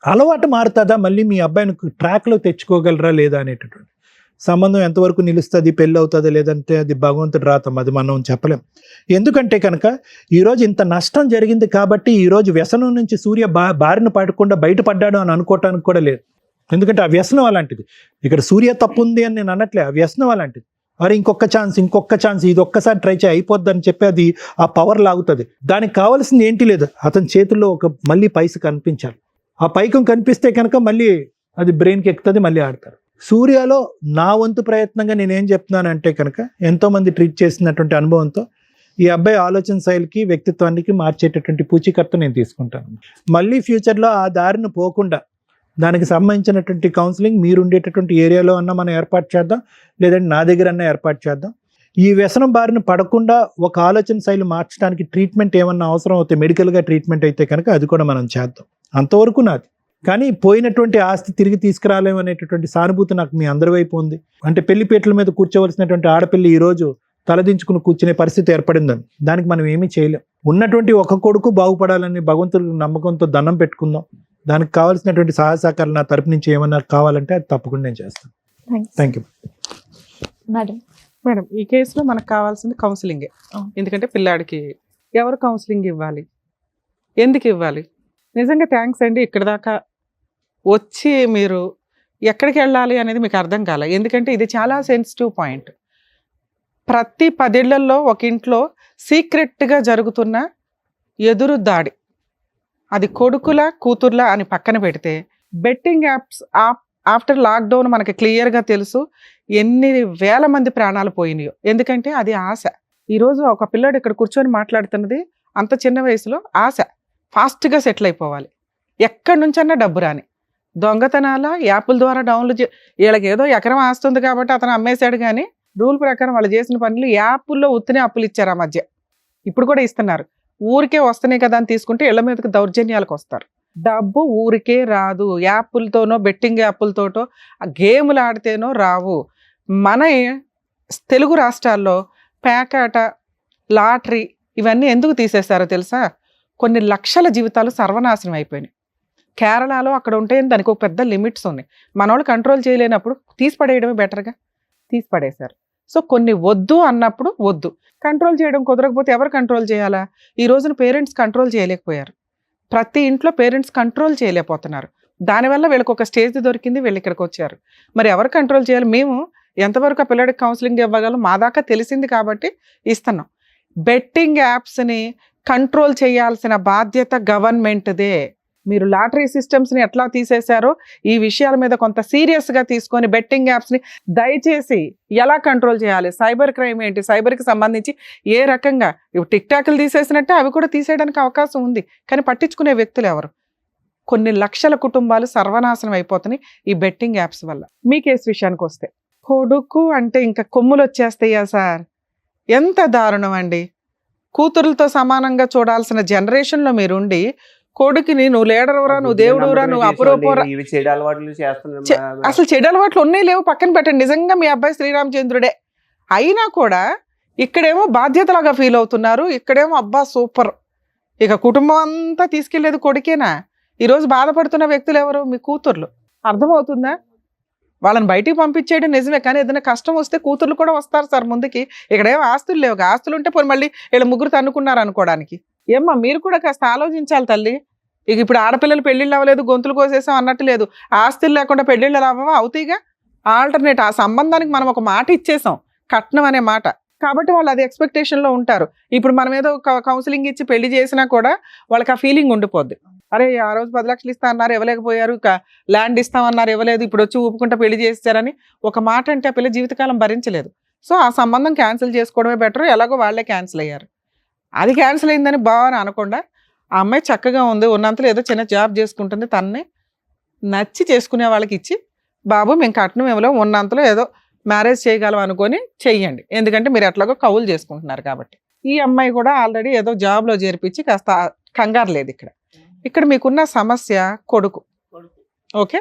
అలవాటు మారుతుందా, మళ్ళీ మీ అబ్బాయిని ట్రాక్ లో తెచ్చుకోగలరా లేదా అనేటటువంటి సంబంధం ఎంతవరకు నిలుస్తుంది, పెళ్ళి అవుతుందా లేదంటే అది భగవంతుడు రాతం, అది మనం చెప్పలేం. ఎందుకంటే కనుక ఈరోజు ఇంత నష్టం జరిగింది కాబట్టి ఈరోజు వ్యసనం నుంచి సూర్య బారిన పడకుండా బయటపడ్డాడు అని అనుకోవటానికి కూడా లేదు. ఎందుకంటే ఆ వ్యసనం అలాంటిది. ఇక్కడ సూర్య తప్పు ఉంది అని నేను అనట్లే, ఆ వ్యసనం అలాంటిది. మరి ఇంకొక ఛాన్స్, ఇది ఒక్కసారి ట్రై చేయి అయిపోద్దని చెప్పి అది ఆ పవర్ లాగుతుంది. దానికి కావాల్సింది ఏంటి లేదు, అతని చేతుల్లో మళ్ళీ పైస కనిపించాలి. ఆ పైకం కనిపిస్తే కనుక మళ్ళీ అది బ్రెయిన్కి ఎక్కుతుంది, మళ్ళీ ఆడతారు. సూర్యలో నా వంతు ప్రయత్నంగా నేనేం చెప్తున్నానంటే కనుక ఎంతోమంది ట్రీట్ చేసినటువంటి అనుభవంతో ఈ అబ్బాయి ఆలోచన శైలికి వ్యక్తిత్వానికి మార్చేటటువంటి పూచీకర్త నేను తీసుకుంటాను. మళ్ళీ ఫ్యూచర్లో ఆ దారిని పోకుండా దానికి సంబంధించినటువంటి కౌన్సిలింగ్ మీరు ఉండేటటువంటి ఏరియాలో అన్నా మనం ఏర్పాటు చేద్దాం, లేదంటే నా దగ్గర అన్నా ఏర్పాటు చేద్దాం. ఈ వ్యసనం బారిన పడకుండా ఒక ఆలోచన శైలి మార్చడానికి ట్రీట్మెంట్ ఏమన్నా అవసరం అవుతే, మెడికల్గా ట్రీట్మెంట్ అయితే కనుక అది కూడా మనం చేద్దాం. అంతవరకు నాది. కానీ పోయినటువంటి ఆస్తి తిరిగి తీసుకురాలేము అనేటటువంటి సానుభూతి నాకు మీ అందరి వైపు ఉంది. అంటే పెళ్లిపేటల మీద కూర్చోవలసినటువంటి ఆడపిల్లి ఈరోజు తలదించుకుని కూర్చునే పరిస్థితి ఏర్పడిందని, దానికి మనం ఏమీ చేయలేం. ఉన్నటువంటి ఒక కొడుకు బాగుపడాలని భగవంతుడి నమ్మకంతో దండం పెట్టుకుందాం. దానికి కావాల్సినటువంటి సహాయ సహకారాలు నా తరపు నుంచి ఏమన్నా కావాలంటే అది తప్పకుండా నేను చేస్తాను. Thank you madam. ఈ కేసులో మనకు కావాల్సింది కౌన్సిలింగే. ఎందుకంటే పిల్లాడికి ఎవరు కౌన్సిలింగ్ ఇవ్వాలి, ఎందుకు ఇవ్వాలి? నిజంగా థ్యాంక్స్ అండి. ఇక్కడ దాకా వచ్చి మీరు ఎక్కడికి వెళ్ళాలి అనేది మీకు అర్థం కాలే. ఎందుకంటే ఇది చాలా సెన్సిటివ్ పాయింట్. ప్రతి 10 ఏళ్లలో ఒక ఇంట్లో సీక్రెట్గా జరుగుతున్న ఎదురు దాడి, అది కొడుకుల కూతుర్ల అని పక్కన పెడితే, బెట్టింగ్ యాప్స్ ఆఫ్టర్ లాక్డౌన్ మనకి క్లియర్గా తెలుసు ఎన్ని వేల మంది ప్రాణాలు పోయినాయో. ఎందుకంటే అది ఆశ. ఈరోజు ఒక పిల్లాడు ఇక్కడ కూర్చొని మాట్లాడుతున్నది అంత చిన్న వయసులో ఆశ, ఫాస్ట్గా సెటిల్ అయిపోవాలి, ఎక్కడి నుంచన్నా డబ్బు రాని. దొంగతనాల యాప్ల ద్వారా డౌన్లోడ్ వీళ్ళకి ఏదో ఎకరం ఆస్తుంది కాబట్టి అతను అమ్మేశాడు, కానీ రూల్ ప్రకారం వాళ్ళు చేసిన పనులు యాప్ల్లో ఉత్తినే అప్పులు ఇచ్చారు. ఆ మధ్య ఇప్పుడు కూడా ఇస్తున్నారు. ఊరికే వస్తున్నాయి కదా అని తీసుకుంటే ఇళ్ల మీదకి దౌర్జన్యాలకు వస్తారు. డబ్బు ఊరికే రాదు, యాప్లతోనో బెట్టింగ్ యాప్లతోటో గేములు ఆడితేనో రావు. మన తెలుగు రాష్ట్రాల్లో పేకాట, లాటరీ ఇవన్నీ ఎందుకు తీసేశారో తెలుసా? కొన్ని లక్షల జీవితాలు సర్వనాశనం అయిపోయినాయి. కేరళలో అక్కడ ఉంటే దానికి ఒక పెద్ద లిమిట్స్ ఉన్నాయి. మనోళ్ళు కంట్రోల్ చేయలేనప్పుడు తీసిపడేయడమే బెటర్గా, తీసిపడేశారు. సో కొన్ని వద్దు అన్నప్పుడు వద్దు. కంట్రోల్ చేయడం కుదరకపోతే ఎవరు కంట్రోల్ చేయాలా? ఈ రోజున పేరెంట్స్ కంట్రోల్ చేయలేకపోయారు. ప్రతి ఇంట్లో పేరెంట్స్ కంట్రోల్ చేయలేకపోతున్నారు. దానివల్ల వీళ్ళకి ఒక స్టేజ్ దొరికింది, వీళ్ళు ఇక్కడికి వచ్చారు. మరి ఎవరు కంట్రోల్ చేయాలి? మేము ఎంతవరకు ఆ పిల్లడికి కౌన్సిలింగ్ ఇవ్వగలం మా దాకా తెలిసింది కాబట్టి ఇస్తున్నాం. బెట్టింగ్ యాప్స్ని కంట్రోల్ చేయాల్సిన బాధ్యత గవర్నమెంట్దే. మీరు లాటరీ సిస్టమ్స్ని ఎట్లా తీసేశారో ఈ విషయాల మీద కొంత సీరియస్గా తీసుకొని బెట్టింగ్ యాప్స్ని దయచేసి ఎలా కంట్రోల్ చేయాలి, సైబర్ క్రైమ్ ఏంటి, సైబర్కి సంబంధించి ఏ రకంగా టిక్ టాక్లు తీసేసినట్టే అవి కూడా తీసేయడానికి అవకాశం ఉంది. కానీ పట్టించుకునే వ్యక్తులు ఎవరు? కొన్ని లక్షల కుటుంబాలు సర్వనాశనం అయిపోతున్నాయి ఈ బెట్టింగ్ యాప్స్ వల్ల. మీ కేసు విషయానికి వస్తే, కొడుకు అంటే ఇంకా కొమ్ములు వచ్చేస్తాయా సార్? ఎంత దారుణం అండి. కూతురులతో సమానంగా చూడాల్సిన జనరేషన్లో మీరుండి కొడుకుని నువ్వు లీడర్వరా, నువ్వు దేవుడురా, నువ్వు అపురూపరా, అసలు చెడు అలవాట్లు ఉన్నాయి లేవు పక్కన పెట్టండి. నిజంగా మీ అబ్బాయి శ్రీరామచంద్రుడే అయినా కూడా ఇక్కడేమో బాధ్యతలాగా ఫీల్ అవుతున్నారు, ఇక్కడేమో అబ్బా సూపర్. ఇక కుటుంబం అంతా తీసుకెళ్లేది కొడుకేనా? ఈరోజు బాధపడుతున్న వ్యక్తులు ఎవరు? మీ కూతుర్లు. అర్థమవుతుందా? వాళ్ళని బయటికి పంపించేయడం నిజమే, కానీ ఏదైనా కష్టం వస్తే కూతుర్లు కూడా వస్తారు సార్ ముందుకి. ఇక్కడేమో ఆస్తులు లేవు, ఆస్తులు ఉంటే పోనీ మళ్ళీ వీళ్ళ ముగ్గురు తన్నుకున్నారు అనుకోవడానికి. ఏమ్మా మీరు కూడా కాస్త ఆలోచించాలి తల్లి. ఇక ఇప్పుడు ఆడపిల్లలు పెళ్ళిళ్ళు అవ్వలేదు, గొంతులు కోసేసాం అన్నట్టు లేదు. ఆస్తులు లేకుండా పెళ్ళిళ్ళు అవ్వవా? అవుతాయిగా. ఆల్టర్నేట్ ఆ సంబంధానికి మనం ఒక మాట ఇచ్చేసాం, కట్నం అనే మాట. కాబట్టి వాళ్ళు అది ఎక్స్పెక్టేషన్లో ఉంటారు. ఇప్పుడు మనం ఏదో కౌన్సిలింగ్ ఇచ్చి పెళ్లి చేసినా కూడా వాళ్ళకి ఆ ఫీలింగ్ ఉండిపోద్ది. అరే ఆ రోజు 10 లక్షలు ఇస్తా అన్నారు ఇవ్వలేకపోయారు, ల్యాండ్ ఇస్తామన్నారు ఇవ్వలేదు, ఇప్పుడు వచ్చి ఊపుకుంటా పెళ్లి చేస్తారని ఒక మాట అంటే ఆ పిల్ల జీవితకాలం భరించలేదు. సో ఆ సంబంధం క్యాన్సిల్ చేసుకోవడమే బెటర్. ఎలాగో వాళ్ళే క్యాన్సిల్ అయ్యారు. అది క్యాన్సిల్ అయిందని బాగా అనకుండా ఆ అమ్మాయి చక్కగా ఉంది, ఉన్నంతలో ఏదో చిన్న జాబ్ చేసుకుంటుంది, తనని నచ్చి చేసుకునే వాళ్ళకి ఇచ్చి బాబు మేము కట్నం ఇవ్వలేం, ఉన్నంతలో ఏదో మ్యారేజ్ చేయగలం అనుకొని చెయ్యండి. ఎందుకంటే మీరు ఎట్లాగో కౌలు చేసుకుంటున్నారు కాబట్టి. ఈ అమ్మాయి కూడా ఆల్రెడీ ఏదో జాబ్లో చేర్పించి కాస్త కంగారు లేదు. ఇక్కడ మీకున్న సమస్య కొడుకు. ఓకే,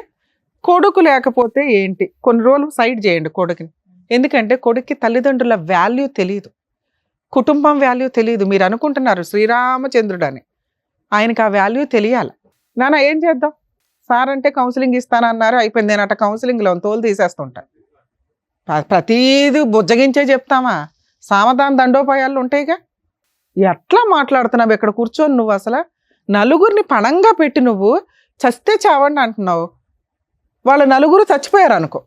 కొడుకు లేకపోతే ఏంటి, కొన్ని రోజులు సైడ్ చేయండి కొడుకుని. ఎందుకంటే కొడుక్కి తల్లిదండ్రుల వాల్యూ తెలియదు, కుటుంబం వాల్యూ తెలియదు. మీరు అనుకుంటున్నారు శ్రీరామచంద్రుడు అని, ఆయనకి ఆ వాల్యూ తెలియాలి. నాన్న ఏం చేద్దాం, సార్ అంటే కౌన్సిలింగ్ ఇస్తానన్నారు, అయిపోయింది. నేను అట్ట కౌన్సిలింగ్లో తోలు తీసేస్తుంటా. ప్రతీది బుజ్జగించే చెప్తామా? సామధాన దండోపాయాలు ఉంటాయిగా. ఎట్లా మాట్లాడుతున్నావు ఇక్కడ కూర్చొని? నువ్వు అసలు నలుగురిని పణంగా పెట్టి నువ్వు చస్తే చావండి అంటున్నావు. వాళ్ళ నలుగురు చచ్చిపోయారు అనుకో.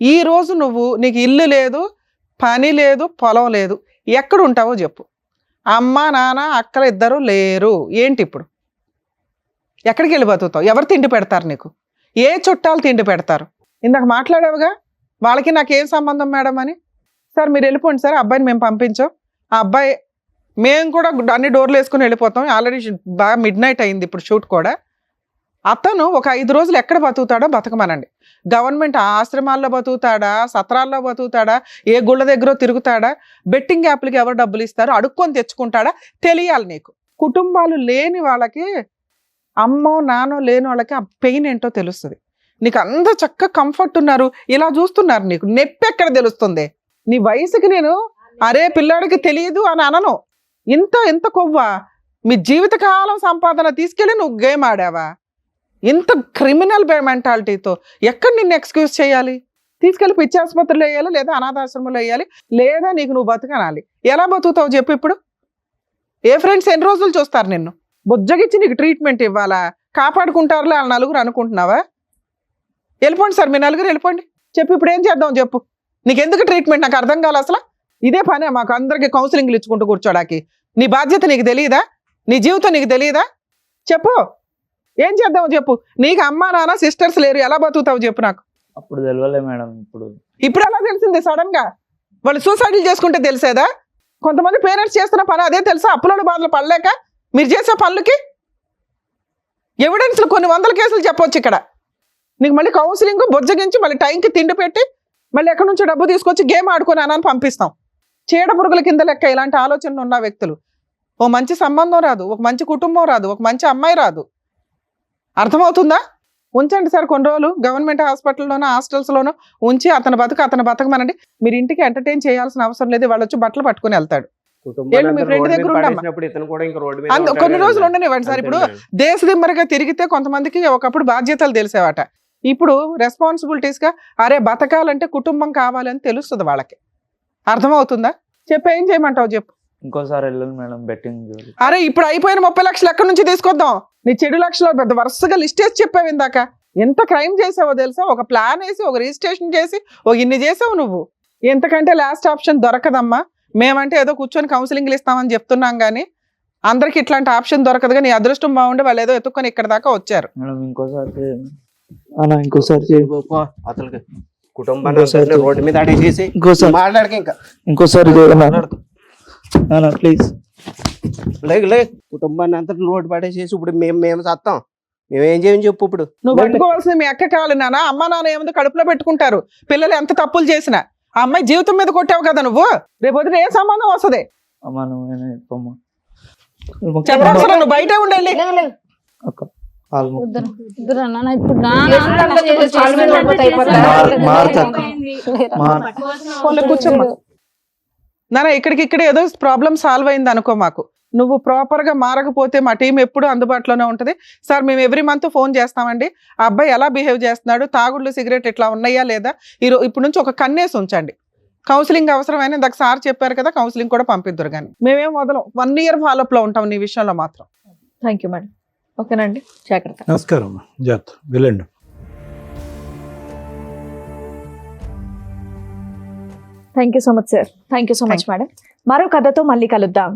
ఈరోజు నువ్వు నీకు ఇల్లు లేదు, పని లేదు, పొలం లేదు, ఎక్కడ ఉంటావో చెప్పు. అమ్మ నాన్న అక్కలు ఇద్దరు లేరు, ఏంటి ఇప్పుడు? ఎక్కడికి వెళ్ళి బతుకుతావు? ఎవరు తిండి పెడతారు నీకు? ఏ చుట్టాలు తిండి పెడతారు? ఇందాక మాట్లాడావుగా వాళ్ళకి నాకేం సంబంధం మేడం అని. సార్ మీరు వెళ్ళిపోండి సార్, అబ్బాయిని మేము పంపించాం. ఆ అబ్బాయి మేము కూడా అన్ని డోర్లు వేసుకుని వెళ్ళిపోతాం. ఆల్రెడీ బాగా మిడ్ నైట్ అయింది ఇప్పుడు షూట్ కూడా. అతను ఒక 5 రోజులు ఎక్కడ బతుకుతాడో బతకమనండి. గవర్నమెంట్ ఆశ్రమాల్లో బతుకుతాడా, సత్రాల్లో బతుకుతాడా, ఏ గుళ్ళ దగ్గర తిరుగుతాడా, బెట్టింగ్ యాప్లకి ఎవరు డబ్బులు ఇస్తారో అడుక్కొని తెచ్చుకుంటాడా తెలియాలి నీకు. కుటుంబాలు లేని వాళ్ళకి, అమ్మో నాన్నో లేని వాళ్ళకి ఆ పెయిన్ ఏంటో తెలుస్తుంది. నీకు అంత చక్కగా కంఫర్ట్ ఉన్నారు, ఇలా చూస్తున్నారు, నీకు నొప్పి ఎక్కడ తెలుస్తుంది? నీ వయసుకి నేను అరే పిల్లాడికి తెలియదు అని అనను. ఇంత కొవ్వా? మీ జీవితకాలం సంపాదన తీసుకెళ్ళి నువ్వు గేమ్ ఆడావా? ఇంత క్రిమినల్ మెంటాలిటీతో ఎక్కడ నిన్ను ఎక్స్క్యూజ్ చేయాలి? తీసుకెళ్ళి పిచ్చి ఆసుపత్రులు వేయాలి, లేదా అనాథాశ్రమంలో వేయాలి, లేదా నీకు నువ్వు బతకనాలి. ఎలా బతుకుతావు చెప్పు ఇప్పుడు? ఏ ఫ్రెండ్స్ ఎన్ని రోజులు చూస్తారు నిన్ను? బుజ్జగిచ్చి నీకు ట్రీట్మెంట్ ఇవ్వాలా? కాపాడుకుంటారులే వాళ్ళ నలుగురు అనుకుంటున్నావా? వెళ్ళిపోండి సార్, మీ నలుగురు వెళ్ళిపోండి. చెప్పు ఇప్పుడు ఏం చేద్దాం చెప్పు. నీకెందుకు ట్రీట్మెంట్ నాకు అర్థం కాదు అసలు. ఇదే పనే మాకు అందరికి కౌన్సిలింగ్లు ఇచ్చుకుంటూ కూర్చోడానికి. నీ బాధ్యత నీకు తెలియదా? నీ జీవితం నీకు తెలియదా? చెప్పు ఏం చేద్దాం చెప్పు. నీకు అమ్మా నాన్న సిస్టర్స్ లేరు, ఎలా బతుకుతావు చెప్పు నాకు. అప్పుడు తెలియలే మేడం. ఇప్పుడు ఎలా తెలిసింది సడన్ గా? వాళ్ళు సూసైడ్లు చేసుకుంటే తెలిసేదా? కొంతమంది పేరెంట్స్ చేస్తున్న పని అదే తెలుసా? అప్పులోని బాధలు పడలేక మీరు చేసే పనులకి ఎవిడెన్స్లు కొన్ని 100 కేసులు చెప్పొచ్చు ఇక్కడ. నీకు మళ్ళీ కౌన్సిలింగ్ బొజ్జగించి మళ్ళీ టైంకి తిండి పెట్టి మళ్ళీ ఎక్కడి నుంచో డబ్బు తీసుకొచ్చి గేమ్ ఆడుకొని అని పంపిస్తాం. చీడ పురుగుల కింద లెక్క ఇలాంటి ఆలోచనలు ఉన్న వ్యక్తులు. ఓ మంచి సంబంధం రాదు, ఒక మంచి కుటుంబం రాదు, ఒక మంచి అమ్మాయి రాదు. అర్థమవుతుందా? ఉంచండి సార్ కొన్ని రోజులు గవర్నమెంట్ హాస్పిటల్లోనో హాస్టల్స్లోనో ఉంచి అతను బతకమనండి. మీరు ఇంటికి ఎంటర్టైన్ చేయాల్సిన అవసరం లేదు. వాళ్ళు వచ్చి బట్టలు పట్టుకుని వెళ్తాడు. మీ ఫ్రెండ్ దగ్గర ఉండమ్మా, కొన్ని రోజులు ఉండనివ్వండి సార్. ఇప్పుడు దేశదిమ్మరిగా తిరిగితే కొంతమందికి ఒకప్పుడు బాధ్యతలు తెలిసేవాట. ఇప్పుడు రెస్పాన్సిబిలిటీస్ గా అరే బతకాలంటే కుటుంబం కావాలని తెలుస్తుంది వాళ్ళకి. అర్థమవుతుందా? చెప్పు ఏం చేయమంటావు చెప్పు. ఇంకోసారి వెళ్ళాలి మేడం బెట్టింగ్. అరే ఇప్పుడు అయిపోయిన 30 లక్షలు ఎక్కడి నుంచి తీసుకొద్దాం? నీ చెడు లక్షలు పెద్ద వరుసగా లిస్ట్ వేసి చెప్పావు ఇందాక. ఎంత క్రైమ్ చేసావో తెలుసా? ఒక ప్లాన్ వేసి, ఒక రిజిస్ట్రేషన్ చేసి, ఇన్ని చేసావు నువ్వు. ఎంతకంటే లాస్ట్ ఆప్షన్ దొరకదమ్మా. మేమంటే ఏదో కూర్చొని కౌన్సిలింగ్లు ఇస్తామని చెప్తున్నాం కానీ అందరికి ఇట్లాంటి ఆప్షన్ దొరకదుగా. నీ అదృష్టం బాగుండి వాళ్ళు ఏదో ఎత్తుక్కొని ఇక్కడ దాకా వచ్చారు. అసలు కుటుంబాన్ని రోడ్డు మీద అడిగేసి మాట్లాడక ఇంకా ఇంకోసారి ప్లీజ్ కుటుంబాన్ని అంతా రోడ్డు పడేసేసి ఇప్పుడు మేము చస్తాం. మేమేం చేయని చెప్పు. ఇప్పుడు నువ్వు పట్టుకోవాల్సింది మీ అక్క కావాలి నాన్న. అమ్మ నాన్న ఏముంది కడుపులో పెట్టుకుంటారు. పిల్లలు ఎంత తప్పులు చేసినా ఆ అమ్మాయి జీవితం మీద కొట్టావు కదా నువ్వు. రేపు వదిన ఏ సంబంధం వస్తుంది? చెప్పాల్సిన నువ్వు బయట ఉండాలి. కూర్చోమ్మా నాన్న. ఇక్కడికిక్కడ ఏదో ప్రాబ్లం సాల్వ్ అయింది అనుకో. మాకు నువ్వు ప్రాపర్ గా మారకపోతే మా టీం ఎప్పుడు అందుబాటులోనే ఉంటుంది సార్. మేము ఎవ్రీ మంత్ ఫోన్ చేస్తామండి. ఆ అబ్బాయి ఎలా బిహేవ్ చేస్తున్నాడు, తాగుళ్ళు సిగరెట్ ఇట్లా ఉన్నాయా లేదా, ఇప్పుడు నుంచి ఒక కన్నేసి ఉంచండి. కౌన్సిలింగ్ అవసరమైన ఇందాక సార్ చెప్పారు కదా, కౌన్సిలింగ్ కూడా పంపిద్దరు. కానీ మేమేం వదలం, 1 year ఫాలోఅప్ లో ఉంటాం నీ విషయంలో మాత్రం. Thank you madam. ఓకేనండి, జాగ్రత్త. నమస్కారం అమ్మా, జాగ్రత్త, వెళ్ళండి. Thank you so much sir. Thank you so much madam. మరో కథతో మళ్ళీ కలుద్దాం.